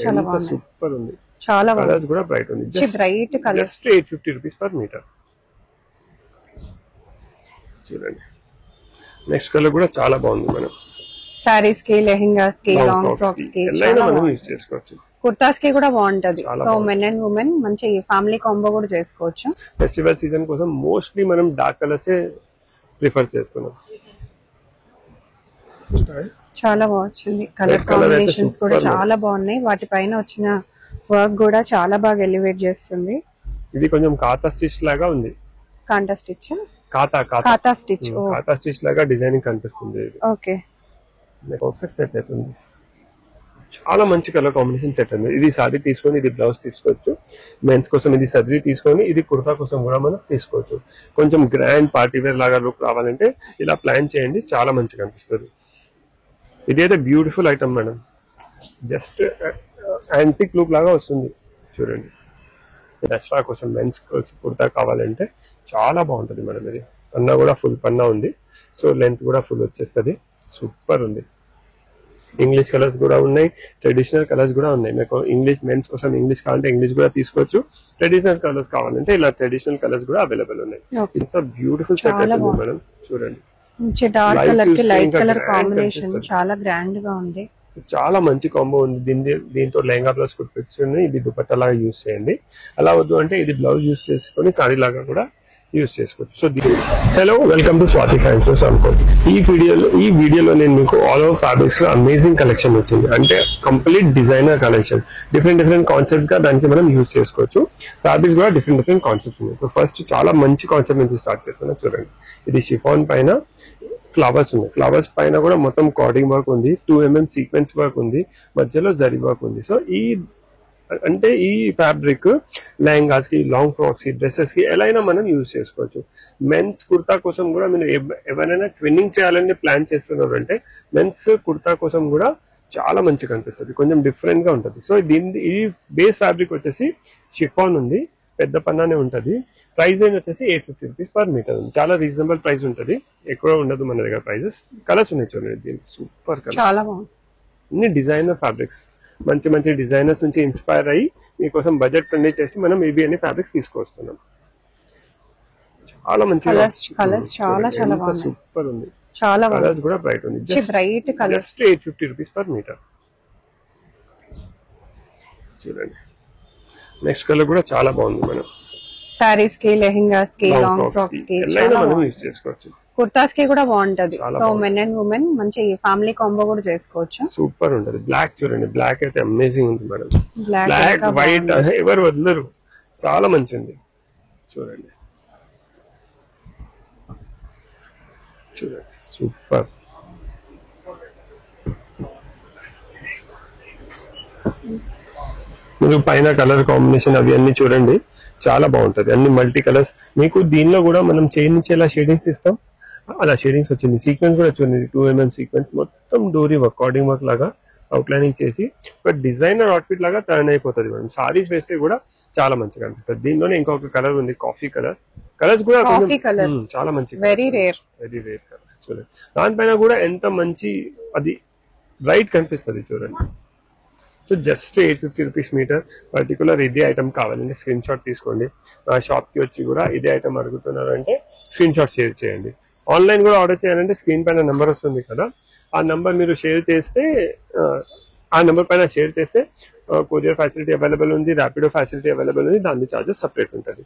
చాలా బాగుంది, సూపర్ ఉంది. చాలా కలర్స్ కూడా బ్రైట్ ఉంది. Bright colours. Just 850 rupees per metre. చూడండి నెక్స్ట్ కలర్ కూడా చాలా బాగుంది. మనం సారీస్ కి, లెహెంగాస్ కి, లాంగ్ ఫ్రాక్స్ కి మనం యూస్ చేసుకోవచ్చు. కుర్తాస్ కి కూడా బాగుంటది. సో మెన్ అండ్ ఉమెన్ మంచి ఫ్యామిలీ కాంబో కూడా చేసుకోవచ్చు. ఫెస్టివల్ సీజన్ కోసం మోస్ట్లీ మనం డార్క్ కలర్స్ ప్రిఫర్ చేస్తున్నాం. చాలా బాగుంది. కలర్ కాంబినేషన్స్ కూడా చాలా బాగున్నాయి. వాటిపైన వచ్చిన వర్క్ కూడా చాలా బాగా ఎలివేట్ చేస్తుంది. ఇది కొంచెం కాతా స్టిచ్ లాగా ఉంది. కాంటా స్టిచ్, కాతా స్టిచ్ లాగా డిజైనింగ్ కనిపిస్తుంది. ఓకే, పర్ఫెక్ట్ సెట్ అవుతుంది. చాలా మంచి కలర్ కాంబినేషన్ సెట్ ఉంది. ఇది సారీ తీసుకొని ఇది బ్లౌజ్ తీసుకోవచ్చు. మెన్స్ కోసం ఇది సదరీ తీసుకొని ఇది కుర్తా కోసం కూడా మనం తీసుకోవచ్చు. కొంచెం గ్రాండ్ పార్టీ వేర్ లాగా లుక్ రావాలంటే ఇలా ప్లాన్ చేయండి, చాలా మంచిగా అనిపిస్తుంది. ఇది అయితే beautiful item madam, just antique look లాగా వస్తుంది. చూడండి దసరా కోసం మెన్స్ కుర్తా కావాలంటే చాలా బాగుంటుంది మేడం. ఇది పన్నా కూడా ఫుల్ పన్నా ఉంది. సో లెంత్ కూడా ఫుల్ వచ్చేస్తుంది. సూపర్ ఉంది. ఇంగ్లీష్ కలర్స్ కూడా ఉన్నాయి, ట్రెడిషనల్ కలర్స్ కూడా ఉన్నాయి. మీకు ఇంగ్లీష్ మెన్స్ కోసం ఇంగ్లీష్ కావాలంటే ఇంగ్లీష్ కూడా తీసుకోవచ్చు. ట్రెడిషనల్ కలర్స్ కావాలంటే ఇలా ట్రెడిషనల్ కలర్స్ కూడా అవైలబుల్ ఉన్నాయి. ఇంత బ్యూటిఫుల్ సెట్ అవుతుంది మేడం. చూడండి డార్క్ కలర్ కి లైట్ కలర్ కాంబినేషన్ చాలా గ్రాండ్ గా ఉంది. చాలా మంచి కాంబో ఉంది. దీంతో లెహంగా బ్లౌజ్ కుట్టించుకుని ఇది దుపట్టా లాగా యూజ్ చేయండి. అలా వద్దు అంటే ఇది బ్లౌజ్ యూజ్ చేసుకుని సారీ లాగా కూడా యూజ్ చేసుకోవచ్చు. So hello, welcome to Swathi fancies అనుకోండి. ఈ వీడియోలో నేను మీకు ఆల్ ఓవర్ ఫ్యాబ్రిక్స్ లో అమేజింగ్ కలెక్షన్ వచ్చింది. అంటే complete designer collection, different concept గా దానికి మనం యూజ్ చేసుకోవచ్చు. ఫ్యాబ్రిక్స్ కూడా డిఫరెంట్ కాన్సెప్ట్స్ ఉన్నాయి. సో ఫస్ట్ చాలా మంచి కాన్సెప్ట్ నుంచి స్టార్ట్ చేస్తాను. చూడండి ఇది షిఫాన్ పైన ఫ్లవర్స్ ఉన్నాయి. ఫ్లవర్స్ పైన కూడా మొత్తం కార్డింగ్ వర్క్ ఉంది, 2mm సీక్వెన్స్ వర్క్ ఉంది, మధ్యలో జరీ వర్క్ ఉంది. సో ఈ ఫ్యాబ్రిక్ లెహంగాస్ కి, లాంగ్ ఫ్రాక్స్ కి, డ్రెస్సెస్ కి ఎలా అయినా మనం యూజ్ చేసుకోవచ్చు. మెన్స్ కుర్తా కోసం కూడా మీరు ఎవరైనా ట్విన్నింగ్ చేయాలని ప్లాన్ చేస్తున్నారు అంటే మెన్స్ కుర్తా కోసం కూడా చాలా మంచిగా అనిపిస్తుంది, కొంచెం డిఫరెంట్ గా ఉంటుంది. సో ఈ బేస్ ఫ్యాబ్రిక్ వచ్చేసి షిఫాన్ ఉంది, పెద్ద పన్నానే ఉంటుంది. ప్రైస్ రేంజ్ వచ్చేసి 850 రూపీస్ పర్ మీటర్ ఉంది. చాలా రీజనబుల్ ప్రైస్ ఉంటుంది, ఎక్కువ ఉండదు మన దగ్గర ప్రైజెస్. కలర్స్ ఉన్నాయి చూడండి, దీనికి సూపర్ కలర్, చాలా బాగుంది. అన్ని డిజైనర్ ఫ్యాబ్రిక్స్, మంచి డిజైనర్స్ నుంచి ఇన్స్పైర్ అయ్యి మీకోసం బడ్జెట్ ఫ్రెండ్లీ చేసి మనం ఇవి అన్ని ఫ్యాబ్రిక్స్ తీసుకొస్తున్నాం. చాలా మంచి కలర్స్ చాలా బాగుంది, సూపర్ ఉంది. చాలా కలర్స్ కూడా బ్రైట్ ఉంది. Bright colours. Just 850 rupees per metre. చూడండి నెక్స్ట్ కలర్ కూడా చాలా బాగుంది. మనం సారీస్ కి, లెహెంగాస్ కి, లాంగ్ ఫ్రాక్స్ కి మనం యూజ్ చేసుకోవచ్చు. కుర్తాస్ కి కూడా బాగుంటది. సో మెన్ అండ్ ఉమెన్ మంచి ఫ్యామిలీ కాంబో కూడా చేసుకోవచ్చు. సూపర్ ఉంటది. బ్లాక్ చూడండి, బ్లాక్ అయితే అమేజింగ్ ఉంది మేడం. బ్లాక్ వైట్ ఎవరు వదలరు, చాలా మంచి ఉంది. చూడండి సూపర్. మీరు పైన కలర్ కాంబినేషన్ అవి అన్ని చూడండి, చాలా బాగుంటది. అన్ని మల్టీ కలర్స్. మీకు దీనిలో కూడా మనం చైన్ నుంచి ఎలా షేడింగ్స్ ఇస్తాం అలా షేడింగ్స్ వచ్చింది. సీక్వెన్స్ కూడా చూడండి, 2mm సీక్వెన్స్, మొత్తం డోరీ వర్క్, కార్డింగ్ వర్క్ లాగా అవుట్లైనింగ్ చేసి ఒక డిజైనర్ అవుట్ఫిట్ లాగా టర్న్ అయిపోతుంది. మనం సారీస్ వేస్తే కూడా చాలా మంచిగా అనిపిస్తుంది. దీనిలోనే ఇంకొక కలర్ ఉంది, కాఫీ కలర్. కలర్స్ కూడా చాలా మంచి, వెరీ రేర్ కలర్. చూడండి దానిపైన కూడా ఎంత మంచి అది బ్రైట్ కనిపిస్తుంది. చూడండి. So just 850 rupees metre. Particular ఇదే ఐటమ్ కావాలంటే స్క్రీన్ షాట్ తీసుకోండి. నా షాప్ కి వచ్చి కూడా ఇదే ఐటమ్ అడుగుతున్నారు అంటే స్క్రీన్ షాట్ షేర్ చేయండి. ఆన్లైన్ కూడా ఆర్డర్ చేయాలంటే స్క్రీన్ పైన నెంబర్ వస్తుంది కదా, ఆ నెంబర్ మీరు షేర్ చేస్తే, ఆ నెంబర్ పైన షేర్ చేస్తే కొరియర్ ఫెసిలిటీ అవైలబుల్ ఉంది, ర్యాపిడో ఫెసిలిటీ అవైలబుల్ ఉంది, దాని చార్జెస్ సపరేట్ ఉంటుంది.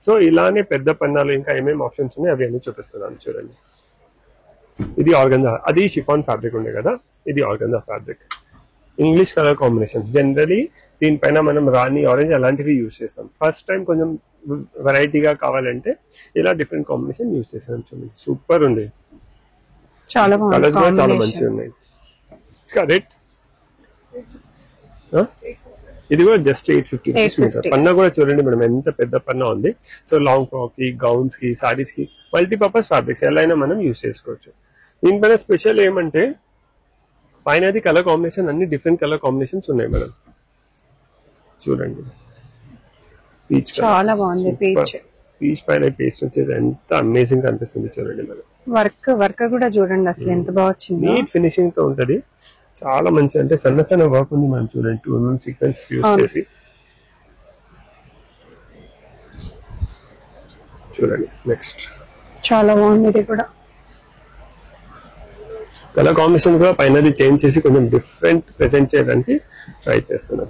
సో ఇలానే పెద్ద పన్నాలు ఇంకా ఏమేమి ఆప్షన్స్ ఉన్నాయి అవి అన్ని చూపిస్తున్నాను. చూడండి ఇది ఆర్గంజా, అది షిఫాన్ ఫ్యాబ్రిక్ ఉండే కదా, ఇది organza fabric. English colour combination. Generally దీనిపైన మనం రాణి, ఆరెంజ్ అలాంటివి యూజ్ చేస్తాం. ఫస్ట్ టైం కొంచెం వెరైటీగా కావాలంటే ఇలా డిఫరెంట్ కాంబినేషన్ యూజ్ చేస్తాం. చూడండి సూపర్ ఉంది, చాలా కలర్స్ కూడా చాలా మంచిగా ఉన్నాయి. రేట్ ఇది కూడా జస్ట్ 850 రూపీస్ మీటర్. పన్నా కూడా చూడండి మేడం ఎంత పెద్ద పన్నా ఉంది. సో లాంగ్ ఫ్రాక్ కి, గౌన్స్ కి, సారీస్ కి మల్టీపర్పస్ ఫ్యాబ్రిక్స్ ఎలా అయినా మనం యూజ్ చేసుకోవచ్చు. దీనిపైన స్పెషల్ ఏమంటే పైన అది కలర్ కాంబినేషన్, అన్ని డిఫరెంట్ కలర్ కాంబినేషన్స్ ఉన్నాయి మేడం. చూడండి పీచ్, చాలా బాగుంది. పీచ్ పైన పేస్ట్ వచ్చేసి ఎంత అమేజింగ్ కనిపిస్తుంది. చూడండి మేడం, వర్క్ కూడా చూడండి అసలు ఎంత బాగా వచ్చింది. నీట్ ఫినిషింగ్ తో ఉంటది. చాలా మంచి అంటే సన్న సన్న వర్క్ ఉంది మనం చూడండి 2 mm సీక్వెన్స్ యూస్ చేసి చూడండి. నెక్స్ట్ చాలా బాగుంది ఇది కూడా. కలర్ కాంబినేషన్ కూడా పైనది చేంజ్ చేసి కొంచెం డిఫరెంట్ ప్రెజెంట్ చేయడానికి ట్రై చేస్తున్నాం.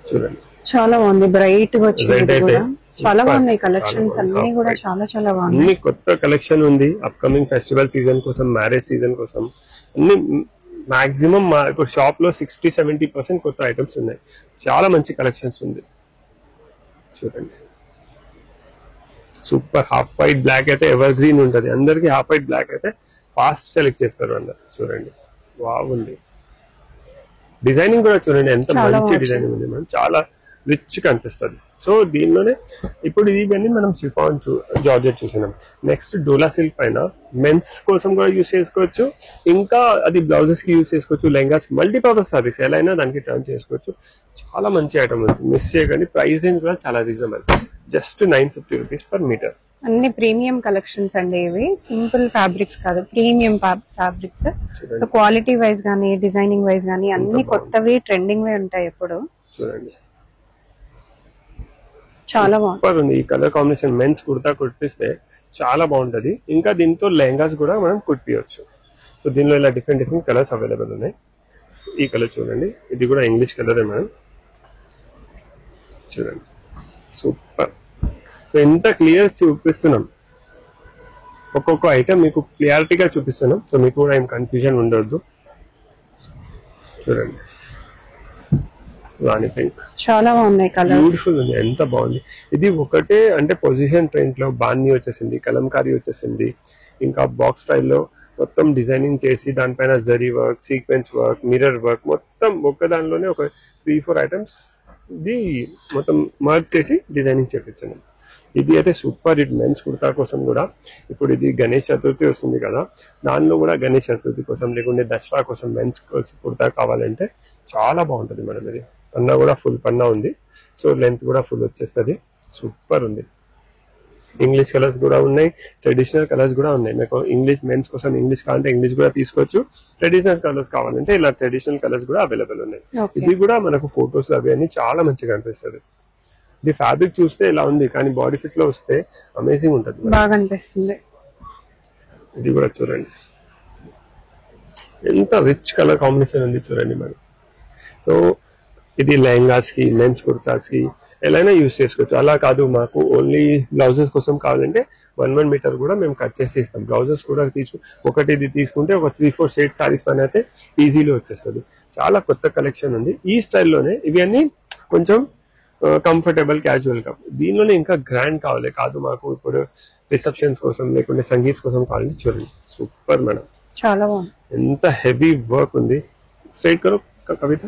చూడండి చాలా బాగుంది, బ్రైట్ గా వచ్చింది కూడా. చాలా బాగున్నాయి కలెక్షన్స్ అన్ని కూడా, చాలా చాలా బాగున్నాయి. అన్ని కొత్త కలెక్షన్ ఉంది అప్కమింగ్ ఫెస్టివల్ సీజన్ కోసం, మ్యారేజ్ సీజన్ కోసం. అన్ని మాక్సిమం మా షాప్ లో 60-70% కొత్త ఐటమ్స్ ఉన్నాయి. చాలా మంచి కలెక్షన్స్ ఉంది చూడండి. సూపర్ హాఫ్ వైట్ బ్లాక్ అయితే ఎవర్ గ్రీన్ ఉంటది, అందరికి హాఫ్ వైట్ బ్లాక్ అయితే ఫాస్ట్ సెలెక్ట్ చేస్తారు అందరు. చూడండి బాగుంది, డిజైనింగ్ కూడా చూడండి ఎంత మంచి డిజైనింగ్ ఉంది మనం, చాలా రిచ్ కనిపిస్తుంది. సో దీనిలోనే ఇప్పుడు ఇవన్నీ మనం షిఫాన్ జార్జెట్ చూసినాం. నెక్స్ట్ డోలా సిల్క్ పైన మెన్స్ కోసం కూడా యూస్ చేసుకోవచ్చు, ఇంకా అది బ్లౌజెస్ కి యూస్ చేసుకోవచ్చు, లెహంగాస్ మల్టీపర్పస్ సర్వీస్ ఎలా అయినా దానికి టర్న్ చేసుకోవచ్చు. చాలా మంచి ఐటమ్ ఉంది, మిస్ చేయకండి. ప్రైస్ రేంజ్ కూడా చాలా reasonable, just 950 rupees per metre. అన్ని ప్రీమియం కలెక్షన్స్ అండి ఇవి, సింపుల్ ఫ్యాబ్రిక్స్ కాదు, premium fabrics. So quality wise గానీ డిజైనింగ్ వైజ్ గానీ అన్ని కొత్తవి ట్రెండింగ్ వే ఉంటాయి ఎప్పుడు. చూడండి చాలా బాగుంది ఈ కలర్ కాంబినేషన్. మెన్స్ కుర్తా కుట్టిస్తే చాలా బాగుంటది, ఇంకా దీంతో లెహంగాస్ కూడా మనం కుట్టియచ్చు. సో దీనిలో ఇలా డిఫరెంట్ డిఫరెంట్ కలర్స్ అవైలబుల్ ఉన్నాయి. ఈ కలర్ చూడండి, ఇది కూడా ఇంగ్లీష్ కలర్ మేడం. చూడండి సూపర్. సో ఎంత క్లియర్ చూపిస్తున్నాం, ఒక్కొక్క ఐటమ్ మీకు క్లియారిటీగా చూపిస్తున్నాం. సో మీకు కూడా ఏం కన్ఫ్యూజన్ ఉండొద్దు. చూడండి రాణి పింక్ చాలా బాగున్నాయి కలర్స్, బ్యూటిఫుల్ ఉంది, ఎంత బాగుంది. ఇది ఒకటే అంటే పొజిషన్ ప్రింట్ లో బాన్ని వచ్చేసింది, కలంకారీ వచ్చేసింది, ఇంకా బాక్స్ స్టైల్లో మొత్తం డిజైనింగ్ చేసి దానిపైన zari work, sequence work, mirror work మొత్తం ఒక్క దానిలోనే ఒక 3-4 ఐటమ్స్ ఇది మొత్తం మర్జ్ చేసి డిజైనింగ్ చేపించాను. ఇది అయితే సూపర్ హిట్ మెన్స్ కుర్తా కోసం కూడా. ఇప్పుడు ఇది గణేష్ చతుర్థి వస్తుంది కదా, దానిలో కూడా గణేష్ చతుర్థి కోసం లేకుంటే దసరా కోసం మెన్స్ కుర్తా కావాలంటే చాలా బాగుంటుంది మేడం. ఇది పన్నా కూడా ఫుల్ పన్నా ఉంది, సో లెంత్ కూడా ఫుల్ వచ్చేస్తుంది. సూపర్ ఉంది. ఇంగ్లీష్ కలర్స్ కూడా ఉన్నాయి, ట్రెడిషనల్ కలర్స్ కూడా ఉన్నాయి. మీకు ఇంగ్లీష్ మెన్స్ కోసం ఇంగ్లీష్ కావాలంటే ఇంగ్లీష్ కూడా తీసుకోవచ్చు, ట్రెడిషనల్ కలర్స్ కావాలంటే ఇలా ట్రెడిషనల్ కలర్స్ కూడా అవైలబుల్ ఉన్నాయి. ఇది కూడా మనకు ఫొటోస్ అవి అన్ని చాలా మంచిగా అనిపిస్తుంది. ఇది ఫ్యాబ్రిక్ చూస్తే ఇలా ఉంది, కానీ బాడీ ఫిట్ లో వస్తే అమేజింగ్ ఉంటుంది, బాగా అనిపిస్తుంది. ఇది కూడా చూడండి ఎంత రిచ్ కలర్ కాంబినేషన్ ఉంది చూడండి మేడం. సో ఇది లెహంగాస్ కి, మెన్స్ కుర్తాస్ కి ఎలా యూస్ చేసుకోవచ్చు. అలా కాదు మాకు ఓన్లీ బ్లౌజెస్ కోసం కావాలంటే 1 మీటర్ కూడా మేము కట్ చేసి ఇస్తాం. బ్లౌజెస్ కూడా ఒకటి ఇది తీసుకుంటే ఒక 3-4 షేడ్ సారీస్ పైన అయితే ఈజీలీ వచ్చేస్తుంది. చాలా కొత్త కలెక్షన్ ఉంది ఈ స్టైల్లోనే. ఇవి అన్ని కొంచెం కంఫర్టబుల్ క్యాజువల్ గా, దీనిలోనే ఇంకా గ్రాండ్ కావాలి కాదు మాకు ఇప్పుడు రిసెప్షన్స్ కోసం లేకుంటే సంగీత్ కోసం కావాలంటే చూడండి సూపర్ మేడం, చాలా బాగుంది. ఎంత హెవీ వర్క్ ఉంది. స్ట్రైట్ కరో కవిత,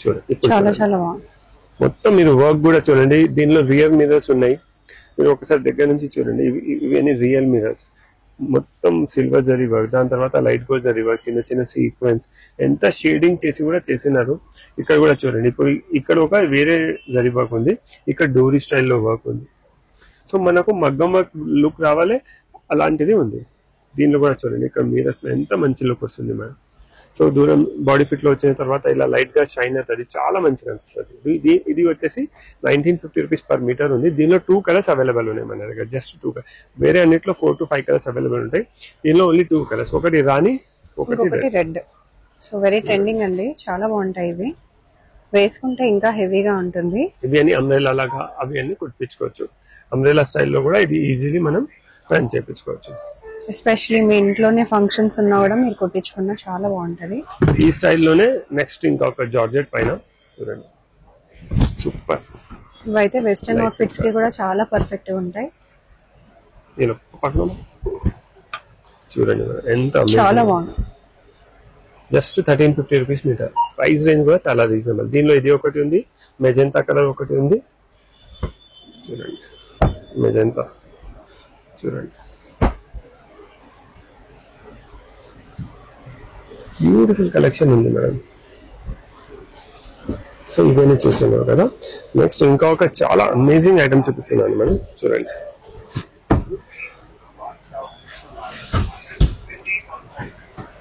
చూడండి చాలా చాలా బాగుంది. మొత్తం మీరు వర్క్ కూడా చూడండి, దీనిలో రియల్ మిర్రర్స్ ఉన్నాయి. మీరు ఒకసారి దగ్గర నుంచి చూడండి, ఇవన్నీ రియల్ మిర్రర్స్, మొత్తం సిల్వర్ జరీ వర్క్, దాని తర్వాత లైట్ గోల్డ్ జరీ వర్క్, చిన్న చిన్న సీక్వెన్స్, ఎంత షేడింగ్ చేసి కూడా చేసినారు. ఇక్కడ కూడా చూడండి, ఇప్పుడు ఇక్కడ ఒక వేరే జరీ వర్క్ ఉంది, ఇక్కడ డోరీ స్టైల్లో వర్క్ ఉంది. సో మనకు మగ్గం వర్క్ లుక్ రావాలి అలాంటిది ఉంది. దీనిలో కూడా చూడండి, ఇక్కడ మిర్రర్స్ లో ఎంత మంచి లుక్ వస్తుంది మేడం. సో దూరం బాడీ ఫిట్ లో వచ్చిన తర్వాత ఇలా లైట్ గా షైన్ అవుతుంది, చాలా మంచిగా అనిపిస్తుంది. ఇది వచ్చేసి 1950 రూపీస్ పర్ మీటర్ ఉంది. దీనిలో 2 కలర్స్ అవైలబుల్ ఉన్నాయి మన దగ్గర, జస్ట్ 2 కలర్స్. వేరే అన్నిట్లో 4-5 కలర్స్ అవైలబుల్ ఉంటాయి, దీనిలో ఓన్లీ 2 కలర్స్, ఒకటి రాణి, ఒకటి రెడ్. సో వెరీ ట్రెండింగ్ అండి, చాలా బాగుంటాయి ఇవి, వేసుకుంటే ఇంకా హెవీగా ఉంటుంది. ఇవి అన్ని అంబ్రెల్లా లాగా అవి అన్ని కుట్టించుకోవచ్చు. అంబ్రెల్లా స్టైల్లో కూడా ఇది ఈజీలీ మనం రన్ చేయించుకోవచ్చు. ఎస్పెషల్లీ మీ ఇంట్లోనే ఫంక్షన్స్ ఉన్నా కూడా మీరు కుట్టించుకున్నా చాలా బాగుంటది. ఈ స్టైల్లోనే నెక్స్ట్ ఇంకొక జార్జెట్ పైన చూడండి సూపర్. ఇవైతే వెస్టర్న్ అవుట్ఫిట్స్ కి కూడా చాలా పర్ఫెక్ట్ గా ఉంటాయి. నేను పక్కన చూడండి ఎంత చాలా బాగుంది, just 1350 rupees metre. Price range కూడా చాలా రీజనబుల్. దీనిలో ఇది ఒకటి ఉంది, మెజెంతా కలర్ ఒకటి ఉంది, చూడండి మెజెంతా చూడండి, బ్యూటిఫుల్ కలెక్షన్ ఉంది మేడం. సో ఇవన్నీ చూస్తున్నారు కదా. నెక్స్ట్ ఇంకా ఒక చాలా అమేజింగ్ ఐటమ్ చూపిస్తున్నాను మేడం, చూడండి.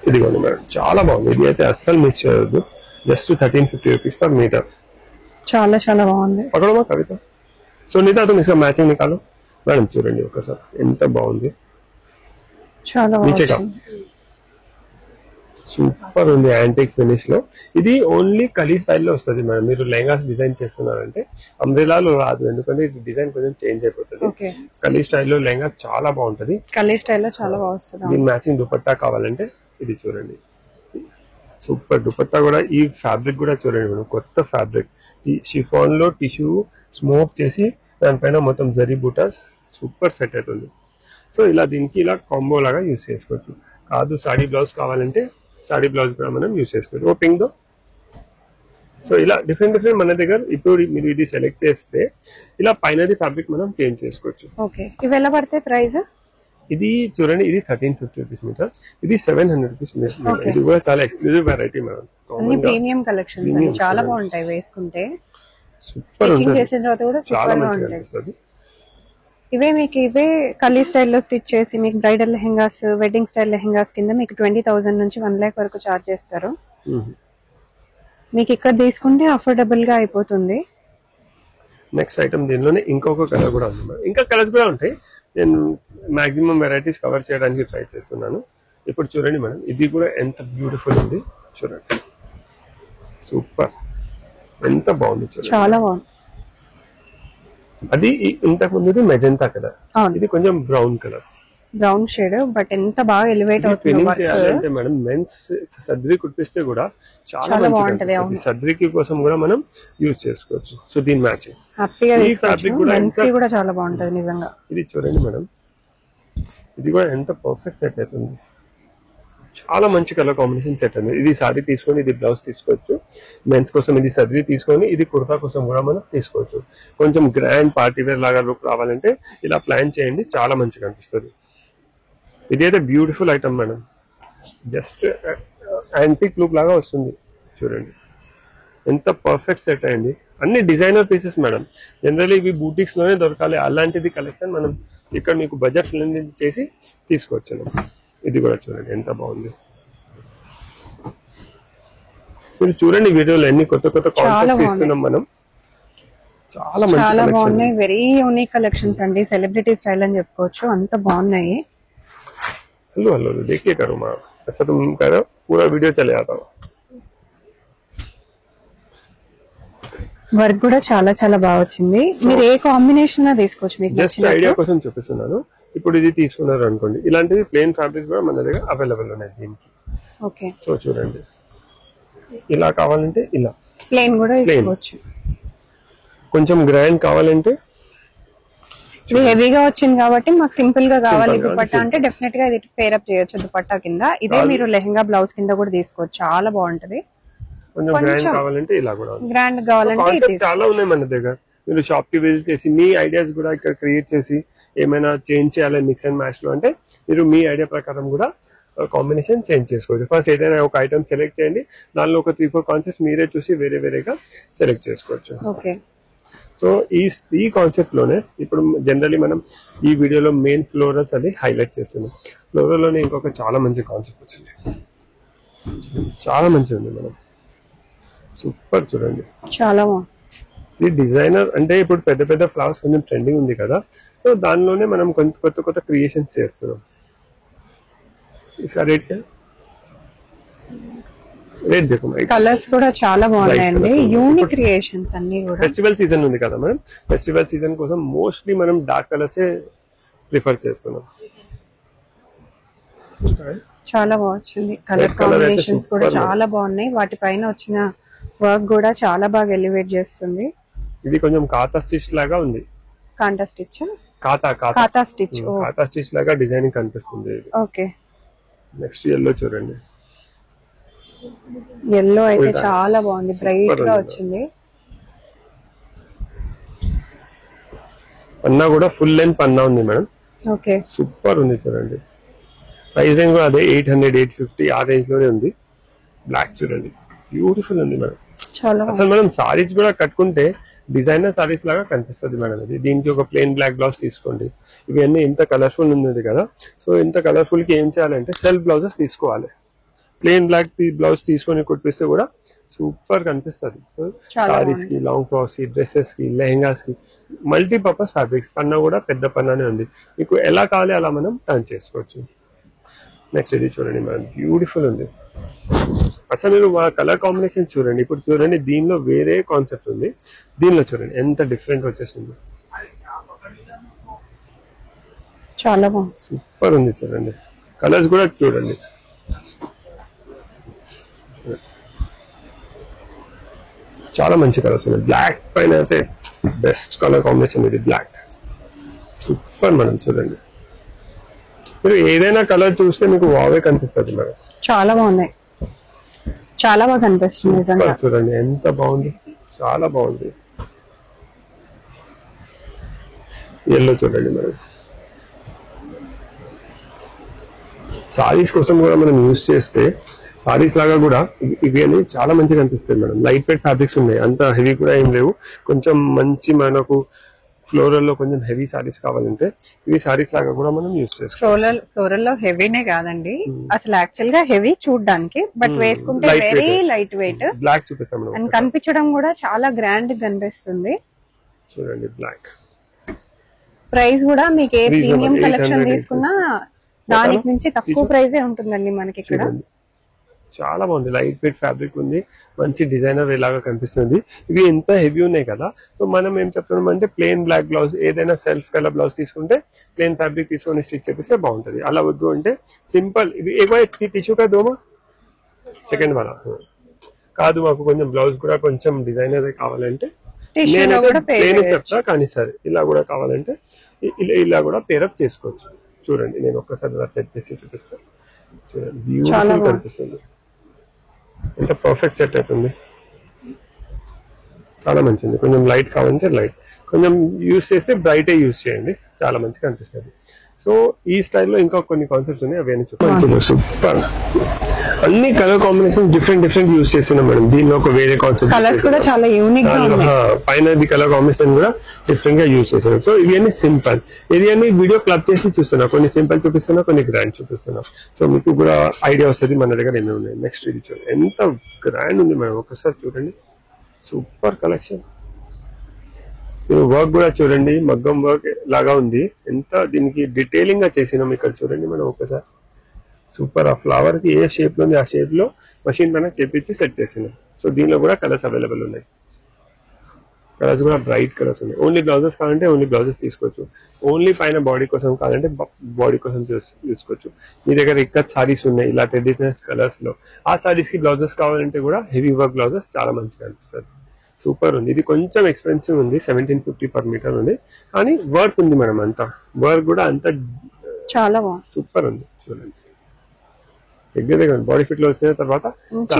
ఇదిగోండి మేడం, చాలా బాగుంది. ఇది అయితే అస్సలు మిస్ చేయొద్దు. Just 1350 rupees per metre. చాలా చాలా బాగుంది. పక్కడమా కవిత. సో నీతా तुम इसका मैचिंग निकालो మేడం. చూడండి ఒకసారి ఎంత బాగుంది. చాలా नीचे का బాగుంది. సూపర్ ఉంది యాంటిక్ ఫినిష్ లో. ఇది ఓన్లీ కలీ స్టైల్లో వస్తుంది మేడం. మీరు లెహంగాస్ డిజైన్ చేస్తున్నారంటే అంబ్రెలాలో రాదు, ఎందుకంటే ఇది డిజైన్ కొంచెం చేంజ్ అయిపోతుంది. ఓకే, కలీ స్టైల్లో లెహంగా చాలా బాగుంటది. కలీ స్టైల్లో చాలా బాగా వస్తుంది. దీని మ్యాచింగ్ దుపట్టా కావాలంటే ఇది చూడండి. సూపర్ దుపట్టా కూడా. ఈ ఫ్యాబ్రిక్ కూడా చూడండి మేడం, కొత్త ఫ్యాబ్రిక్. ఈ షిఫాన్ లో టిష్యూ స్మోక్ చేసి దానిపైన మొత్తం జరీ బూటాస్, సూపర్ సెట్ అవుతుంది. సో ఇలా దీనికి ఇలా కాంబో లాగా యూస్ చేసుకోవచ్చు. కాదు సాడీ బ్లౌజ్ కావాలంటే సాడీ బ్లౌజ్ కూడా మనం యూస్ చేసుకోవచ్చు. ఓ పింక్ దో. సో ఇలా డిఫరెంట్ డిఫరెంట్ మన దగ్గర. ఇప్పుడు మీరు ఇది సెలెక్ట్ చేస్తే ఇలా పైనది ఫ్యాబ్రిక్ మనం చేంజ్ చేసుకోవచ్చు. ఓకే, ఇవి ఎలా పడతాయి ప్రైస్? ఇది చూడండి, ఇది 1350 రూపీస్ మీటర్, ఇది 700 రూపీస్ మీటర్. ఇది కూడా చాలా ఎక్స్క్లూజివ్ వెరైటీ మేడం. అన్ని ప్రీమియం కలెక్షన్స్ అండి, చాలా బాగుంటాయి వేసుకుంటే. సూపర్ స్టిచ్చింగ్ ఉంటుంది, చేసిన తర్వాత కూడా చాలా సూపర్ గా మంచిగా ఉంటాయి. అనిపిస్తుంది. ఇవే కలీ స్టైల్లో స్టిచ్ చేసి మీకు bridal lehengas, wedding style lehengas కింద మీకు 20,000 నుంచి 1 lakh వరకు చార్జ్ చేస్తారు. మీకు ఇక్కడ తీసుకుంటే అఫోర్డబుల్ గా అయిపోతుంది. నెక్స్ట్ ఐటమ్ దీనిలోనే ఇంకొక కలర్ కూడా ఉంది మేడం. ఇంకా కలర్స్ కూడా ఉంటాయి. నేను మాక్సిమం వెరైటీస్ కవర్ చేయడానికి ట్రై చేస్తున్నాను. ఇప్పుడు చూడండి మేడం, ఇది కూడా ఎంత బ్యూటిఫుల్ ఉంది చూడండి. సూపర్, ఎంత బాగుంది చూడండి. చాలా బాగుంది. అది ఇంతకు ముందు మెజెంతా కలర్, ఇది కొంచెం brown colour, brown shade. But ఎంత బాగా ఎలివేట్ అవుతుంది చేయాలంటే మేడం, మెన్స్ సద్రి కుట్టిస్తే కూడా చాలా బాగుంటది. సద్రికి కోసం కూడా మనం యూజ్ చేసుకోవచ్చు. సో దీని మ్యాచింగ్ హ్యాపీగా ఈ ఫ్యాబ్రిక్ కూడా కూడా చాలా బాగుంటది నిజంగా. ఇది చూడండి మేడం, ఇది కూడా ఎంత పర్ఫెక్ట్ సెట్ అవుతుంది. చాలా మంచి కలర్ కాంబినేషన్ సెట్ ఉంది. ఇది సారీ తీసుకొని ఇది బ్లౌజ్ తీసుకోవచ్చు. మెన్స్ కోసం ఇది సద్రి తీసుకొని ఇది కుర్తా కోసం కూడా మనం తీసుకోవచ్చు. కొంచెం గ్రాండ్ పార్టీ వేర్ లాగా లుక్ రావాలంటే ఇలా ప్లాన్ చేయండి, చాలా మంచిగా అనిపిస్తుంది. ఇది అయితే beautiful item madam, just antique look లాగా వస్తుంది. చూడండి ఎంత పర్ఫెక్ట్ సెట్ అయింది. అన్ని డిజైనర్ పీసెస్ మేడం. జనరల్లీ ఇవి బూటిక్స్ లోనే దొరకాలి, అలాంటిది కలెక్షన్ మనం ఇక్కడ మీకు బడ్జెట్ చేసి తీసుకోవచ్చు. ఇది కూడా చూడండి ఎంత బాగుంది. మీరు చూడండి వీడియోలో ఎన్ని కొత్త కొత్త కాన్సెప్ట్స్ ఇస్తున్నాం మనం. చాలా బాగున్నాయి, వెరీ యూనిక్ కలెక్షన్స్ అండి. సెలబ్రిటీ స్టైల్ అని చెప్పుకోవచ్చు, అంత బాగున్నాయి. హలో హలో देखिए करो माँ, ऐसा तुम करो पूरा वीडियो चले आता हो. వర్క్ కూడా చాలా చాలా బాగా వచ్చింది. మీరు ఏ కాంబినేషన్ తీసుకోవచ్చు, మీకు జస్ట్ ఐడియా కోసం చూపిస్తున్నాను. ఇప్పుడు ఇది తీసుకున్నారు అనుకోండి, ఇలాంటివి ప్లెయిన్ ఫ్యాబ్రిక్స్ కూడా మన దగ్గర అవైలబుల్ ఉన్నాయి దీనికి. ఓకే, సో చూడండి, ఇలా కావాలంటే ఇలా ప్లెయిన్ కూడా తీసుకోవచ్చు. కొంచెం గ్రాండ్ కావాలంటే ఇది హెవీగా వచ్చింది కాబట్టి మాకు సింపుల్ గా కావాలి దుపట్టా అంటే డెఫినెట్ గా ఇది పేరప్ చేయొచ్చు దుపట్టా కింద. ఇదే మీరు లెహంగా బ్లౌజ్ కింద కూడా తీసుకోవచ్చు, చాలా బాగుంటది. కొంచెం గ్రాండ్ కావాలంటే ఇలా కూడా గ్రాండ్ కావాలంటే చాలా ఉన్నాయి మన దగ్గర. మీరు షాప్ కి విజిట్ చేసి మీ ఐడియాస్ కూడా ఇక్కడ క్రియేట్ చేసి ఏమైనా చేంజ్ చేయాలి మిక్స్ అండ్ మ్యాచ్ లో అంటే మీరు మీ ఐడియా ప్రకారం కూడా కాంబినేషన్ చేంజ్ చేసుకోవచ్చు. ఫస్ట్ ఏదైనా ఒక ఐటమ్ సెలెక్ట్ చేయండి, దానిలో ఒక 3-4 కాన్సెప్ట్స్ మీరే చూసి వేరే వేరేగా సెలెక్ట్ చేసుకోవచ్చు. ఓకే, సో ఈ కాన్సెప్ట్ లోనే ఇప్పుడు జనరల్లీ మనం ఈ వీడియోలో మెయిన్ ఫ్లోరల్స్ అది హైలైట్ చేస్తున్నాం. ఫ్లోరల్ లోనే ఇంకొక చాలా మంచి కాన్సెప్ట్ వచ్చింది, చాలా మంచిది ఉంది మేడం. సూపర్ చూడండి, చాలా బాగుంది. ఈ డిజైనర్ అంటే ఇప్పుడు పెద్ద పెద్ద ఫ్లవర్స్ కొంచెం ట్రెండింగ్ ఉంది కదా, సో దానిలోనే మనం కొంత కొత్త కొత్త క్రియేషన్స్ చేస్తున్నాం. రేట్ రేట్ देखो కలర్స్ కూడా చాలా బాగున్నాయండి, యూనిక్ క్రియేషన్స్ అన్ని కూడా. ఫెస్టివల్ సీజన్ ఉంది కదా మనం, ఫెస్టివల్ సీజన్ కోసం మోస్ట్లీ మనం డార్క్ కలర్స్ ప్రిఫర్ చేస్తున్నాం. చాలా బాగుంది, కలర్ కాంబినేషన్స్ కూడా చాలా బాగున్నాయి. వాటిపైన వచ్చిన వర్క్ కూడా చాలా బాగా ఎలివేట్ చేస్తుంది. ఇది కొంచెం కాతా స్టిచ్ లాగా ఉంది. కాంటా స్టిచ్, కాతా స్టిచ్, కాతా స్టిచ్ లాగా డిజైనింగ్ కనిపిస్తుంది. ఓకే, నెక్స్ట్ ఎల్లో చూడండి, ఎల్లో అయితే చాలా బాగుంది, బ్రైట్ గా వచ్చింది. పన్నా కూడా ఫుల్ లెంత్ పన్నా ఉంది మేడం. ఓకే, సూపర్ ఉంది చూడండి. ప్రైసింగ్ కూడా అదే 800-850 ఆ రేంజ్ లోనే ఉంది. బ్లాక్ చూడండి, బ్యూటిఫుల్ ఉంది మేడం. అసలు మనం సారీస్ కూడా కట్టుకుంటే డిజైనర్ సారీస్ లాగా కనిపిస్తుంది మేడం. ఇది దీనికి ఒక ప్లెయిన్ బ్లాక్ బ్లౌజ్ తీసుకోండి. ఇవన్నీ ఇంత కలర్ఫుల్ ఉంది కదా, సో ఇంత కలర్ఫుల్ కి ఏం చేయాలంటే సెల్ఫ్ బ్లౌజెస్ తీసుకోవాలి. ప్లెయిన్ బ్లాక్ బ్లౌజ్ తీసుకొని కుట్టిస్తే కూడా సూపర్ కనిపిస్తుంది. సారీస్ కి, లాంగ్ ఫ్రాక్స్ కి, డ్రెస్సెస్ కి, లెహెంగాస్ కి మల్టీపర్పస్ ఫ్యాబ్రిక్స్. పన్నా కూడా పెద్ద పన్నానే ఉంది, మీకు ఎలా కావాలి అలా మనం టర్న్ చేసుకోవచ్చు. నెక్స్ట్ ఇది చూడండి మేడం, బ్యూటిఫుల్ ఉంది అసలు. మీరు కలర్ కాంబినేషన్ చూడండి. ఇప్పుడు చూడండి దీనిలో వేరే కాన్సెప్ట్ ఉంది, దీనిలో చూడండి ఎంత డిఫరెంట్ వచ్చేసింది. చాలా బాగుంది, సూపర్ ఉంది చూడండి. కలర్స్ కూడా చూడండి, చాలా మంచి కలర్స్ ఉన్నాయి. బ్లాక్ పైన అయితే బెస్ట్ కలర్ కాంబినేషన్ ఇది, బ్లాక్ సూపర్ మేడం. చూడండి మీరు ఏదైనా కలర్ చూస్తే మీకు వావే కనిపిస్తుంది మేడం. చాలా బాగున్నాయి, చాలా బాగా కనిపిస్తుంది నిజంగా. చూడండి ఎంత బాగుంది, చాలా బాగుంది. ఎల్లో చూడండి మేడం. సారీస్ కోసం కూడా మనం యూజ్ చేస్తే సారీస్ లాగా కూడా ఇవి అని చాలా మంచిగా అనిపిస్తాయి మేడం. లైట్ వెయిట్ ఫ్యాబ్రిక్స్ ఉన్నాయి, అంత హెవీ కూడా ఏం లేవు. కొంచెం మంచి మనకు ఫ్లోరల్ లో కొంచెం హెవీ సారీస్ కావాలంటే ఇవి సారీస్ లాగా కూడా మనం యూజ్ చేసుకోవాలి. ఫ్లోరల్ లో హెవీనే కాదండి అసలు, యాక్చువల్ గా హెవీ చూడడానికి, బట్ వేసుకుంటే వెరీ లైట్ వెయిట్. బ్లాక్ చూపిస్తాం మేడం, అండ్ కనిపించడం కూడా చాలా గ్రాండ్ కనిపిస్తుంది. చూడండి బ్లాక్. ప్రైస్ కూడా మీకు ఏ ప్రీమియం కలెక్షన్ తీసుకున్నా దానికి నుంచి తక్కువ ప్రైజే ఉంటుందండి మనకి ఇక్కడ. చాలా బాగుంది, లైట్ వెయిట్ ఫ్యాబ్రిక్ ఉంది, మంచి డిజైనర్ ఇలాగా కనిపిస్తుంది. ఇవి ఎంత హెవీ ఉన్నాయి కదా. సో మనం ఏం చెప్తున్నాం అంటే ప్లెయిన్ బ్లాక్ బ్లౌజ్, ఏదైనా సెల్ఫ్ కలర్ బ్లౌజ్ తీసుకుంటే ప్లెయిన్ ఫ్యాబ్రిక్ తీసుకొని స్టిచ్ చేపిస్తే బాగుంటుంది. అలా వద్దు అంటే సింపుల్ ఇవి ఎక్కువ టిష్యూ కా దోమా సెకండ్ వాళ్ళ కాదు, మాకు కొంచెం బ్లౌజ్ కూడా కొంచెం డిజైనర్ కావాలంటే నేనైతే చెప్తా, కానీ సరే ఇలా కూడా కావాలంటే ఇలా కూడా పేరప్ చేసుకోవచ్చు. చూడండి నేను ఒక్కసారి సెట్ చేసి చూపిస్తాను. చూడండి బ్యూటిఫుల్ కనిపిస్తుంది, ఎంత పర్ఫెక్ట్ సెట్ అవుతుంది, చాలా మంచిది. కొంచెం లైట్ కావాలంటే లైట్, కొంచెం యూస్ చేస్తే బ్రైటే యూస్ చేయండి, చాలా మంచిగా అనిపిస్తుంది. సో ఈ స్టైల్లో ఇంకా కొన్ని కాన్సెప్ట్స్ ఉన్నాయి, అవన్నీ మంచిగా సూపర్. అన్ని కలర్ కాంబినేషన్ డిఫరెంట్ యూస్ చేస్తున్నాం మేడం. దీనిలో ఒక వేరే కాన్సెప్ట్, కలర్స్ కూడా చాలా యూనిక్ గా ఉన్నాయి. పైన కలర్ కాంబినేషన్ కూడా డిఫరెంట్ గా యూస్ చేస్తున్నాం. సో ఇవి అన్ని సింపుల్, ఇది అన్ని వీడియో క్లబ్ చేసి చూస్తున్నా, కొన్ని సింపుల్ చూపిస్తున్నా, కొన్ని గ్రాండ్ చూపిస్తున్నా. సో మీకు కూడా ఐడియా వస్తుంది మన దగ్గర ఏమేమి ఉన్నాయి. నెక్స్ట్ ఇది చూడండి, ఎంత గ్రాండ్ ఉంది మేడం, ఒకసారి చూడండి, సూపర్ కలెక్షన్. మీరు వర్క్ కూడా చూడండి, మగ్గం వర్క్ లాగా ఉంది, ఎంత దీనికి డీటెయిలింగ్ గా చేసినాం. ఇక్కడ చూడండి మనం ఒకసారి, సూపర్. ఆ ఫ్లవర్ కి ఏ షేప్ లో ఉంది ఆ షేప్ లో మషిన్ పైన చేపించి సెట్ చేసినాం. సో దీనిలో కూడా కలర్స్ అవైలబుల్ ఉన్నాయి, కలర్స్ కూడా బ్రైట్ కలర్స్ ఉన్నాయి. ఓన్లీ బ్లౌజెస్ కావాలంటే ఓన్లీ బ్లౌజెస్ తీసుకోవచ్చు, ఓన్లీ పైన బాడీ కోసం కావాలంటే బాడీ కోసం చూసుకోవచ్చు. మీ దగ్గర ఇక్కడ సారీస్ ఉన్నాయి ఇలా ట్రెడిషనల్ కలర్స్ లో, ఆ సారీస్ కి బ్లౌజెస్ కావాలంటే కూడా హెవీ వర్క్ బ్లౌజెస్ చాలా మంచిగా అనిపిస్తుంది. సూపర్ ఉంది. ఇది కొంచెం ఎక్స్పెన్సివ్ ఉంది, 1750 per మీటర్ ఉంది, కానీ వర్క్ ఉంది మేడం. అంతా వర్క్ కూడా అంత చాలా బాగుంది, సూపర్ ఉంది. చూడండి దగ్గర బాడీ ఫిట్ లో వచ్చిన తర్వాత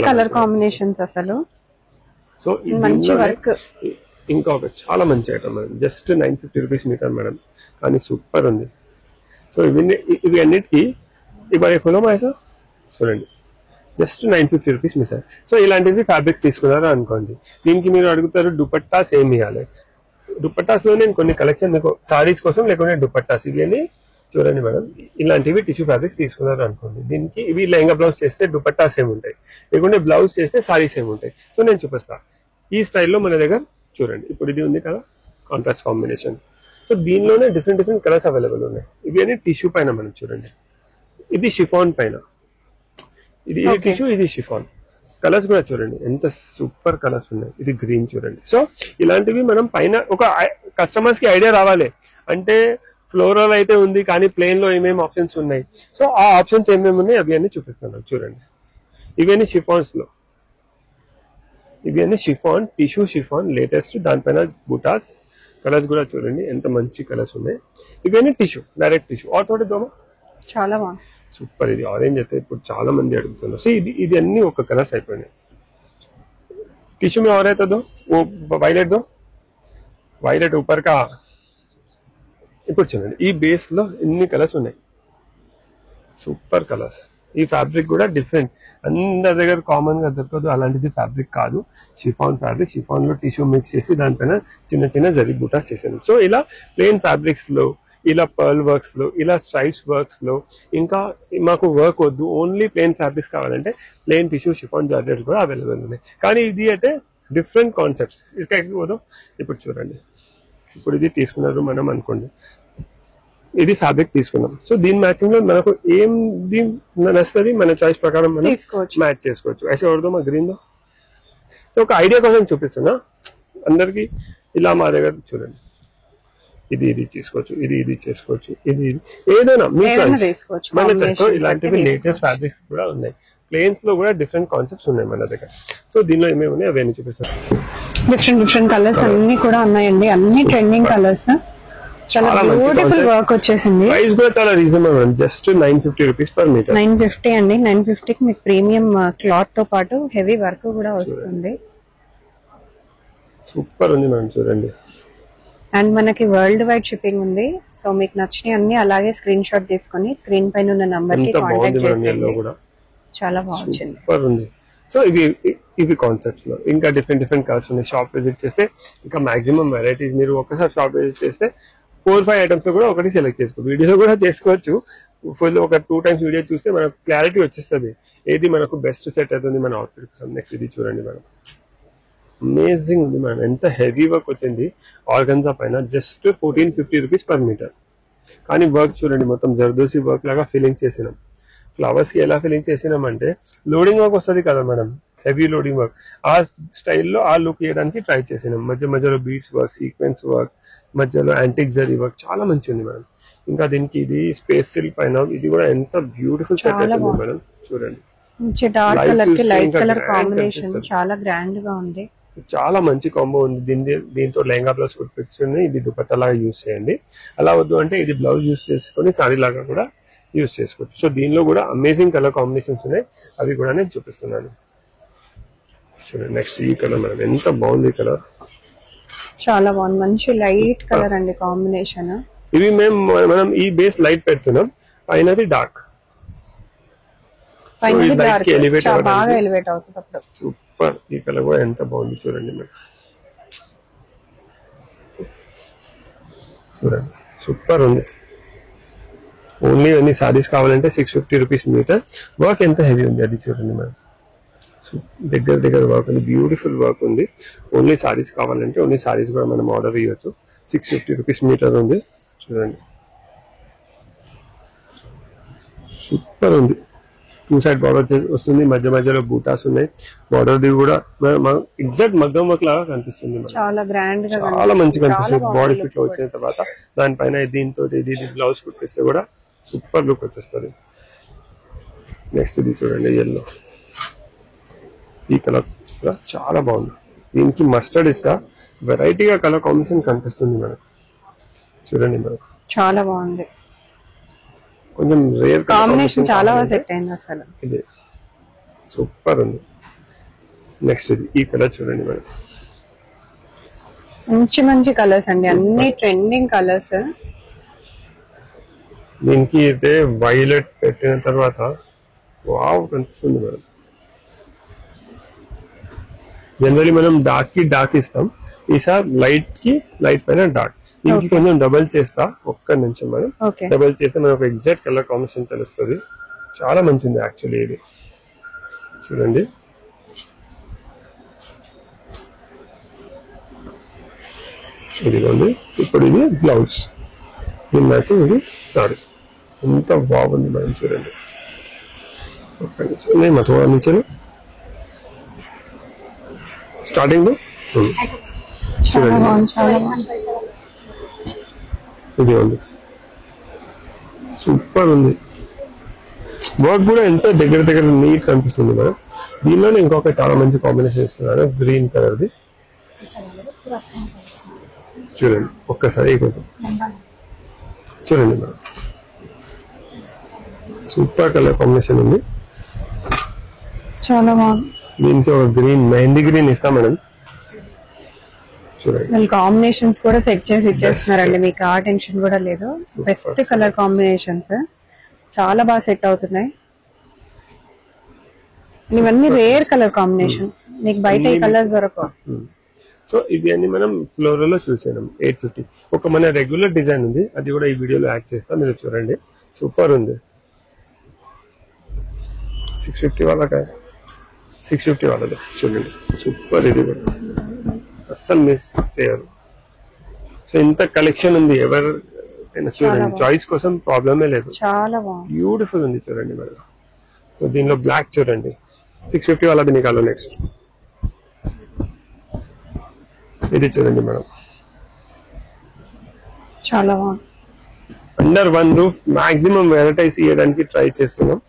కలర్ కాంబినేషన్స్ అసలు. సో మంచి వర్క్. ఇంకా ఒక చాలా మంచి item madam, just 950 rupees metre madam, కానీ సూపర్ ఉంది. సో ఇవి అన్నిటికీ ఇవాళ కొలమా సార్ చూడండి, జస్ట్ 950 రూపీస్ మీటర్. సో ఇలాంటివి ఫ్యాబ్రిక్స్ తీసుకున్నారు అనుకోండి, దీనికి మీరు అడుగుతారు దుపట్టాస్ ఏమి ఇవ్వాలి. దుపట్టాస్ లో నేను కొన్ని కలెక్షన్ మీకు సారీస్ కోసం లేకుంటే దుపట్టాస్ ఇవి అని చూడండి మేడం. ఇలాంటివి టిష్యూ ఫ్యాబ్రిక్స్ తీసుకున్నారు అనుకోండి, దీనికి ఇవి లెహంగా బ్లౌజ్ చేస్తే దుపట్టాస్ ఏమి ఉంటాయి, లేకుంటే బ్లౌజ్ చేస్తే సారీస్ ఏమి ఉంటాయి. సో నేను చూపిస్తా ఈ స్టైల్లో మన దగ్గర చూడండి. ఇప్పుడు ఇది ఉంది కదా కాంట్రాస్ట్ కాంబినేషన్, సో దీనిలోనే డిఫరెంట్ కలర్స్ అవైలబుల్ ఉన్నాయి. ఇవి అని టిష్యూ పైన మనం చూడండి, ఇది షిఫాన్ పైన, ఇది టిష్యూ, ఇది షిఫాన్. కలర్స్ కూడా చూడండి ఎంత సూపర్ కలర్స్ ఉన్నాయి. ఇది గ్రీన్ చూడండి. సో ఇలాంటివి మనం పైన ఒక కస్టమర్స్ కి ఐడియా రావాలి అంటే ఫ్లోరల్ అయితే ఉంది కానీ ప్లెయిన్ లో ఏమేమి ఆప్షన్స్ ఉన్నాయి. సో ఆ ఆప్షన్స్ ఏమేమి ఉన్నాయి అవి అన్ని చూపిస్తున్నాను చూడండి. ఇవన్నీ షిఫాన్స్ లో, ఇవన్నీ షిఫాన్, టిష్యూ షిఫాన్ లేటెస్ట్, దానిపైన బుటాస్. కలర్స్ కూడా చూడండి ఎంత మంచి కలర్స్ ఉన్నాయి. ఇవన్నీ టిష్యూ, డైరెక్ట్ టిష్యూ. ఆటోటి దోమ చాలా బాగుంది, సూపర్. ఇది ఆరెంజ్ అయితే ఇప్పుడు చాలా మంది అడుగుతున్నారు. సో ఇది అన్ని ఒక కలర్స్ అయిపోయినాయి. टिश्यू में और है तो दो, वो वायलेट दो, वायलेट ऊपर का. ఇప్పుడు చూడండి ఈ బేస్ లో ఇన్ని కలర్స్ ఉన్నాయి, సూపర్ కలర్స్. ఈ ఫ్యాబ్రిక్ కూడా డిఫరెంట్, అందరి దగ్గర కామన్ గా దొరకదు, అలాంటిది ఫ్యాబ్రిక్ కాదు. షిఫాన్ ఫ్యాబ్రిక్, షిఫాన్ లో టిష్యూ మిక్స్ చేసి దానిపైన చిన్న చిన్న జరీ బూటాస్ చేశాను. సో ఇలా ప్లెయిన్ ఫ్యాబ్రిక్స్ లో ఇలా పర్ల్ వర్క్స్ లో, ఇలా స్ట్రైప్స్ వర్క్స్ లో, ఇంకా మాకు వర్క్ వద్దు ఓన్లీ ప్లెయిన్ ఫ్యాబ్రిక్స్ కావాలంటే ప్లెయిన్ టిష్యూ షిఫాన్ జార్జెట్స్ కూడా అవైలబుల్ ఉన్నాయి. కానీ ఇది అంటే డిఫరెంట్ కాన్సెప్ట్స్. ఇసుకపోదాం. ఇప్పుడు చూడండి, ఇప్పుడు ఇది తీసుకున్నారు మనం అనుకోండి, ఇది ఫ్యాబ్రిక్ తీసుకున్నాం. సో దీని మ్యాచింగ్ లో మనకు ఏం నచ్చుతుంది మన చాయిస్ ప్రకారం మనం మ్యాచ్ చేసుకోవచ్చు. ఐసే ఎవరిదో మా గ్రీన్ దో. సో ఒక ఐడియా కోసం చూపిస్తున్నా అందరికి. ఇలా మా దగ్గర చూడండి, ఇది చేసుకోవచ్చు, ఇది చేసుకోవచ్చు, ఇది ఏదైనా మీ చాయిస్ మన చాయిస్. సో ఇలాంటివి లేటెస్ట్ ఫ్యాబ్రిక్స్ కూడా ఉన్నాయి. ప్లేన్స్ లో కూడా డిఫరెంట్ కాన్సెప్ట్స్ ఉన్నాయి మన దగ్గర. సో దీనిలో ఏమేమి ఉన్నాయి అవన్నీ చూపిస్తాను. డిఫరెంట్ కలర్స్ అన్ని కూడా ఉన్నాయండి, అన్ని ట్రెండింగ్ కలర్స్. చాలా బ్యూటిఫుల్ వర్క్ వచ్చేసింది. ప్రైస్ కూడా చాలా reasonable, just 950 rupees per metre. 950 అండి. 950 కి మీకు ప్రీమియం క్లాత్ తో పాటు హెవీ వర్క్ కూడా వస్తుంది. సూపర్ ఉంది మనం చూడండి. అండ్ మనకి వరల్డ్ వైడ్ షిప్పింగ్ ఉంది. సో మీకు నచ్చినవి అన్ని అలాగే స్క్రీన్ షాట్ తీసుకొని స్క్రీన్ పైన ఉన్న నంబర్ కి కాంటాక్ట్ చేయండి. చాలా బాగుంది. సూపర్ ఉంది. సో ఇవి కాన్సెప్ట్స్ లో ఇంకా డిఫరెంట్ కలర్స్ ఉన్నాయి. షాప్ విజిట్ చేస్తే ఇంకా మాక్సిమం వెరైటీస్, మీరు ఒకసారి షాప్ విజిట్ చేస్తే 4-5 ఐటమ్స్ లో కూడా ఒకటి సెలెక్ట్ చేసుకోవచ్చు. వీడియోలో కూడా చేసుకోవచ్చు. ఫుల్ ఒక 2 times వీడియో చూస్తే మనకు క్లారిటీ వచ్చేస్తుంది ఏది మనకు బెస్ట్ సెట్ అవుతుంది మన అవుట్ఫిట్ కోసం. నెక్స్ట్ ఇది చూడండి మేడం, అమేజింగ్ ఉంది మేడం. ఎంత హెవీ వర్క్ వచ్చింది ఆర్గన్జా పైన. Just 1450 rupees per metre. కానీ వర్క్ చూడండి, మొత్తం జర్దోసి వర్క్ లాగా ఫిల్లింగ్ చేసినాం. ఫ్లవర్స్ కి ఎలా ఫిల్లింగ్ చేసినాం అంటే లోడింగ్ వర్క్ వస్తుంది కదా మేడం, హెవీ లోడింగ్ వర్క్. ఆ స్టైల్లో ఆ లుక్ ఇవ్వడానికి ట్రై చేసినాం. మధ్యలో బీడ్స్ వర్క్, సీక్వెన్స్ వర్క్, మధ్యలో యాంటిక్ జరీ వర్క్ చాలా మంచి ఉంది మేడం. ఇంకా దీనికి ఇది స్పేస్ సిల్క్ పైన ఇది కూడా ఎంత బ్యూటిఫుల్ సెట్ అవుతుంది మేడం. చూడండి, డార్క్ కలర్ కి లైట్ కలర్ కాంబినేషన్ చాలా గ్రాండ్ గా ఉంది. చాలా మంచి కాంబో ఉంది. దీంతో లెహంగా బ్లౌజ్ కుట్టించుకుని ఇది దుపట్టా లాగా యూజ్ చేయండి. అలా వద్దు అంటే ఇది బ్లౌజ్ యూజ్ చేసుకుని సారీ లాగా కూడా యూజ్ చేసుకోవచ్చు. సో దీనిలో కూడా అమేజింగ్ కలర్ కాంబినేషన్స్ ఉన్నాయి, అవి కూడా నేను చూపిస్తున్నాను. చూడండి నెక్స్ట్ ఈ కలర్ మేడం, ఎంత బాగుంది ఈ కలర్. చాలా బాగుంది, మంచి లైట్ కలర్ అండి కాంబినేషన్. ఇవి మనం ఈ బేస్ లైట్ పెడుతున్నాం, పైనది డార్క్. బాగా ఎలివేట్ అవుతుంది. సూపర్. ఈ కలర్ కూడా ఎంత బాగుంది చూడండి మేడం. చూడండి సూపర్ ఉంది. ఓన్లీ అన్ని సారీస్ కావాలంటే 650 రూపీస్ మీటర్. వర్క్ ఎంత హెవీ ఉంది అది చూడండి మేడం. దగ్గర వర్క్ ఉంది, బ్యూటిఫుల్ వర్క్ ఉంది. ఓన్లీ సారీస్ కావాలంటే ఓన్లీ సారీస్ కూడా మనం ఆర్డర్ ఇవ్వచ్చు. 650 రూపీస్ మీటర్ ఉంది చూడండి. సూపర్ ఉంది. 2 సైడ్ బార్డర్ వస్తుంది, మధ్యలో బూటాస్ ఉన్నాయి. బార్డర్ ది కూడా ఎగ్జాక్ట్ మగ్గం వర్క్ లాగా కనిపిస్తుంది. చాలా గ్రాండ్ గా, చాలా మంచిగా కనిపిస్తుంది. బాడీ ఫిట్ లో వచ్చిన తర్వాత దానిపైన దీంతో ఇది బ్లౌజ్ కుట్టిస్తే కూడా సూపర్ లుక్ వచ్చేస్తుంది. నెక్స్ట్ ఇది చూడండి ఎల్లో. ఈ కలర్ కూడా చాలా బాగుంది. దీనికి మస్టర్డ్ ఇస్తా వెరైటీగా కలర్ కాంబినేషన్ కనిపిస్తుంది మనకు. చూడండి మనకు చాలా బాగుంది, కొంచెం రేర్ కాంబినేషన్ చాలా బాగా సెట్ అయింది అసలు. ఇది సూపర్ ఉంది. నెక్స్ట్ ఇది ఈ కలర్ చూడండి మేడం, మంచి కలర్స్ అండి, అన్ని ట్రెండింగ్ కలర్స్. దీనికి అయితే వైలెట్ పెట్టిన తర్వాత వావ్ కనిపిస్తుంది మేడం. జనరలీ మనం డార్క్ కి డార్క్ ఇస్తాం, ఈసారి లైట్ కి లైట్ పైన డార్క్. దీనికి కొంచెం డబల్ చేస్తా, ఒక్క నిమిషం మేడం. డబల్ చేస్తే మనకు ఎగ్జాక్ట్ కలర్ కాంబినేషన్ తెలుస్తుంది. చాలా మంచిది యాక్చువల్లీ ఇది. చూడండి ఇదిగోండి. ఇప్పుడు ఇది బ్లౌజ్, దీని మ్యాచింగ్ ఇది సారీ. ఎంత బాగుంది మేడం చూడండి. ఒక్క నిమిషం నేను మొత్తం నుంచి స్టార్టింగ్ చూడండి ఇది ఉంది. సూపర్ ఉంది. వర్క్ కూడా ఎంత దగ్గర నీట్ కనిపిస్తుంది మేడం. దీనిలోనే ఇంకొక చాలా మంచి కాంబినేషన్ ఇస్తున్నారు, గ్రీన్ కలర్ ది. చూడండి ఒక్కసారి చూడండి మేడం, సూపర్ కలర్ కాంబినేషన్ ఉంది, చాలా బాగుంది. దీనికి ఒక గ్రీన్, మెహందీ గ్రీన్ ఇస్తాం మేడం. చూడండి కాంబినేషన్స్ కూడా సెట్ చేసి ఇచ్చేస్తున్నారండి, మీకు ఆ టెన్షన్ కూడా లేదు. బెస్ట్ కలర్ కాంబినేషన్స్ చాలా బాగా సెట్ అవుతున్నాయి. ఇవన్నీ రేర్ కలర్ కాంబినేషన్స్, మీకు బయట ఈ కలర్స్ దొరకవు. సో ఇవి అన్ని మనం ఫ్లోరల్ లో చూసాం 850. ఒక మన రెగ్యులర్ డిజైన్ ఉంది, అది కూడా ఈ వీడియోలో యాడ్ చేస్తాం, మీరు చూడండి. సూపర్ ఉంది. 650 వాళ్ళకి 650 వాళ్ళది చూడండి. సూపర్, ఇది కూడా అస్సలు మిస్ చేయరు. సో ఇంత కలెక్షన్ ఉంది, ఎవరైనా చూడండి, చాయిస్ కోసం ప్రాబ్లమే లేదు. చాలా బాగుంది, బ్యూటిఫుల్ ఉంది చూడండి మేడం. సో దీనిలో బ్లాక్ చూడండి, 650 వాళ్ళది నికాలో. నెక్స్ట్ ఇది చూడండి మేడం, చాలా బాగుంది. Under one roof maximum varieties ఇవ్వడానికి ట్రై చేస్తున్నాం.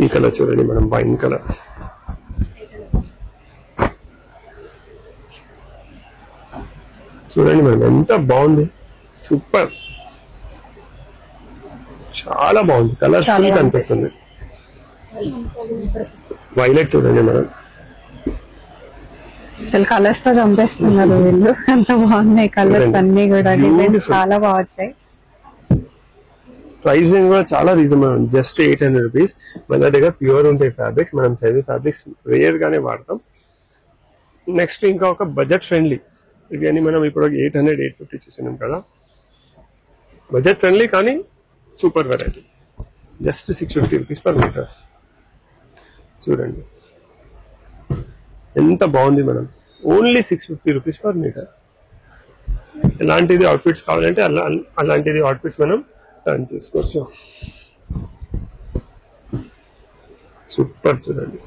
ఈ కలర్ చూడండి మేడం, వైన్ కలర్. చూడండి మేడం ఎంత బాగుంది, సూపర్, చాలా బాగుంది. కలర్ ఫుల్ కనిపిస్తుంది. వైలెట్ చూడండి మేడం, అసలు కలర్స్ తో చంపేస్తున్నారు వీళ్ళు, అంత బాగున్నాయి కలర్స్ అన్ని కూడా. డిజైన్స్ చాలా బాగా వచ్చాయి. ప్రైసింగ్ కూడా చాలా రీజనబుల్, జస్ట్ 800 రూపీస్. మన దగ్గర ప్యూర్ ఉంటాయి ఫ్యాబ్రిక్స్, మనం సెమీ ఫ్యాబ్రిక్స్ రేర్ గానే వాడతాం. నెక్స్ట్ ఇంకా ఒక బడ్జెట్ ఫ్రెండ్లీ, ఇవి అని మనం ఇప్పుడు 800, 850 చూసినాం కదా. బడ్జెట్ ఫ్రెండ్లీ కానీ super variety, just 650 rupees per metre. చూడండి ఎంత బాగుంది మేడం, ఓన్లీ 650 రూపీస్ పర్ మీటర్. ఎలాంటిది అవుట్ఫిట్స్ కావాలంటే అలాంటిది అవుట్ఫిట్స్ మనం టర్న్ చేసుకోవచ్చు. సూపర్ చూడండి,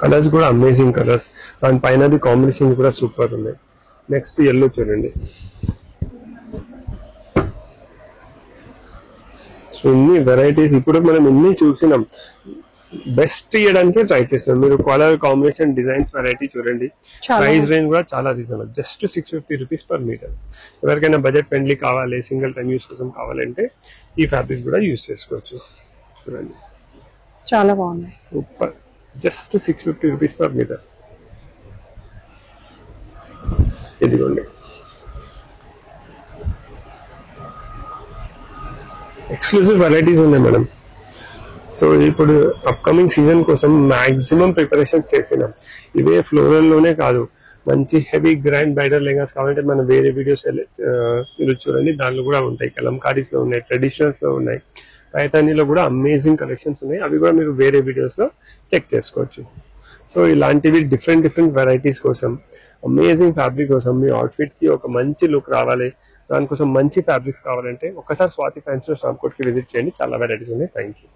కలర్స్ కూడా అమేజింగ్ కలర్స్, దాని పైనది కాంబినేషన్ కూడా సూపర్ ఉంది. నెక్స్ట్ ఎల్లో చూడండి. సో ఇన్ని వెరైటీస్ ఇప్పుడు మనం ఇన్ని చూసినాం, బెస్ట్ ఇవ్వడానికి ట్రై చేస్తున్నాం. మీరు కలర్ కాంబినేషన్, డిజైన్స్, వెరైటీ చూడండి. ప్రైస్ రేంజ్ కూడా చాలా reasonable, just 650 rupees per metre. ఎవరికైనా బడ్జెట్ ఫ్రెండ్లీ కావాలి, సింగిల్ టైం యూస్ కోసం కావాలంటే ఈ ఫ్యాబ్రిక్స్ కూడా యూస్ చేసుకోవచ్చు. చూడండి చాలా బాగున్నాయి, super, just 650 rupees per metre. ఇదిగోండి ఎక్స్క్లూజివ్ వెరైటీస్ ఉన్నాయి మేడం. సో ఇప్పుడు అప్కమింగ్ సీజన్ కోసం మాక్సిమం ప్రిపరేషన్స్ చేసినాం. ఇవే ఫ్లోరల్ లోనే కాదు, మంచి హెవీ గ్రాండ్ బ్రైడల్ లెహంగాస్ కావాలంటే మనం వేరే వీడియోస్ మీరు చూడండి, దాంట్లో కూడా ఉంటాయి. కలంకారీస్ లో ఉన్నాయి, ట్రెడిషనల్స్ లో ఉన్నాయి, పైతానీలో కూడా అమేజింగ్ కలెక్షన్స్ ఉన్నాయి. అవి కూడా మీరు వేరే వీడియోస్ లో చెక్ చేసుకోవచ్చు. సో ఇలాంటివి డిఫరెంట్ వెరైటీస్ కోసం, అమేజింగ్ ఫ్యాబ్రిక్ కోసం, మీ అవుట్ఫిట్ కి ఒక మంచి లుక్ రావాలి, దానికోసం మంచి ఫ్యాబ్రిక్స్ కావాలంటే ఒకసారి స్వాతి ఫ్యాన్సీ స్టాప్ కోట్ కి విజిట్ చేయండి. చాలా వెరైటీస్ ఉన్నాయి. Thank you.